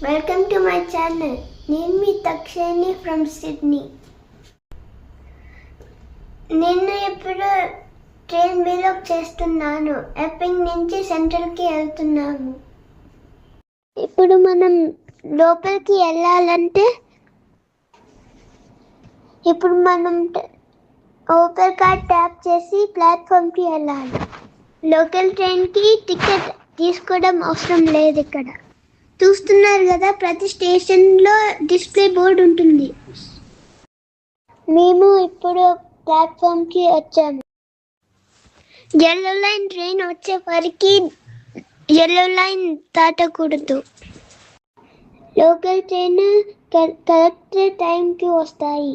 Welcome to my channel. నేను మీ తక్షణి from Sydney. నేను ఇప్పుడు ట్రైన్ బిలాగ్ చేస్తున్నాను. ఎప్పింగ్ నుంచి సెంట్రల్కి వెళ్తున్నాము. ఇప్పుడు మనం లోపలికి వెళ్ళాలంటే ఇప్పుడు మనం ఓపెన్ కార్డ్ ట్యాప్ చేసి ప్లాట్ఫామ్కి వెళ్ళాలి. లోకల్ ట్రైన్కి టికెట్ తీసుకోవడం అవసరం లేదు. ఇక్కడ చూస్తున్నారు కదా, ప్రతి స్టేషన్లో డిస్ప్లే బోర్డు ఉంటుంది. మేము ఇప్పుడు ప్లాట్ఫామ్కి వచ్చాము. ఎల్లో లైన్ ట్రైన్ వచ్చే వరకు ఎల్లో లైన్ దాటకూడదు. లోకల్ ట్రైన్ కరెక్ట్ టైంకి వస్తాయి.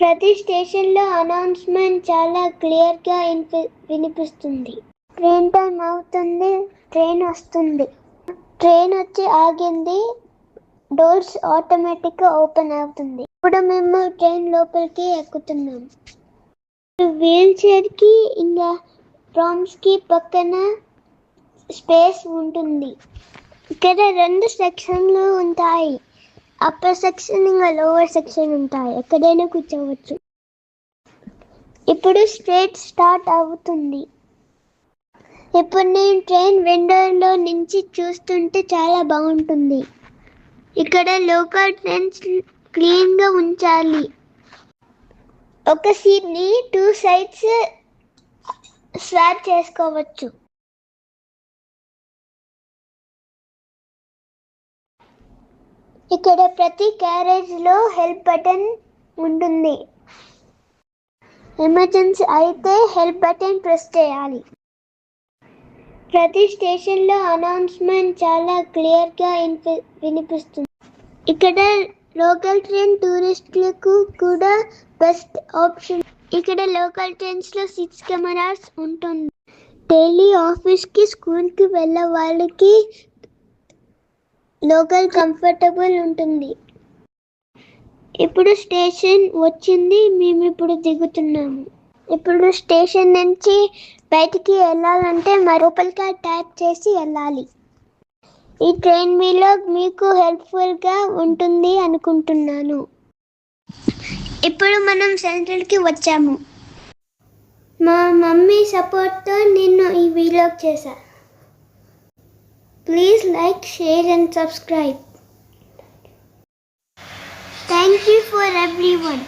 ప్రతి స్టేషన్లో అనౌన్స్మెంట్ చాలా క్లియర్గా వినిపిస్తుంది. ట్రైన్ టైం అవుతుంది, ట్రైన్ వస్తుంది, ట్రైన్ వచ్చి ఆగింది, డోర్స్ ఆటోమేటిక్గా ఓపెన్ అవుతుంది. ఇప్పుడు మేము ట్రైన్ లోపలికి ఎక్కుతున్నాం. వీల్ చైర్కి ఇంకా ప్రామ్స్కి పక్కన స్పేస్ ఉంటుంది. ఇక్కడ 2 సెక్షన్లు ఉంటాయి. అప్పర్ సెక్షన్ ఇంకా లోవర్ సెక్షన్ ఉంటాయి. ఎక్కడైనా కూర్చోవచ్చు. ఇప్పుడు స్టార్ట్ అవుతుంది. ఇప్పుడు నేను ట్రైన్ విండోలో నుంచి చూస్తుంటే చాలా బాగుంటుంది. ఇక్కడ లోకల్ ట్రైన్స్ క్లీన్గా ఉంచాలి. ఒక సీట్ని 2 సైడ్స్ స్వాప్ చేసుకోవచ్చు. ఇక్కడ ప్రతి క్యారేజ్లో హెల్ప్ బటన్ ఉంటుంది. ఎమర్జెన్సీ అయితే హెల్ప్ బటన్ ప్రెస్ చేయాలి. ప్రతి స్టేషన్లో అనౌన్స్మెంట్ చాలా క్లియర్గా వినిపిస్తుంది. ఇక్కడ లోకల్ ట్రైన్ టూరిస్టులకు కూడా బెస్ట్ ఆప్షన్. ఇక్కడ లోకల్ ట్రైన్స్లో 6 కెమెరాస్ ఉంటుంది. డైలీ ఆఫీస్కి, స్కూల్కి వెళ్ళే వాళ్ళకి లోకల్ కంఫర్టబుల్ ఉంటుంది. ఇప్పుడు స్టేషన్ వచ్చింది, మేము ఇప్పుడు దిగుతున్నాము. ఇప్పుడు స్టేషన్ నుంచి బయటికి వెళ్ళాలంటే లోపలికి ట్యాప్ చేసి వెళ్ళాలి. ఈ ట్రైన్ బిలాగ్ మీకు హెల్ప్ఫుల్గా ఉంటుంది అనుకుంటున్నాను. ఇప్పుడు మనం సెంట్రల్కి వచ్చాము. మా మమ్మీ సపోర్ట్తో నేను ఈ బిలాగ్ చేశా. Please like, share and subscribe. Thank you for everyone.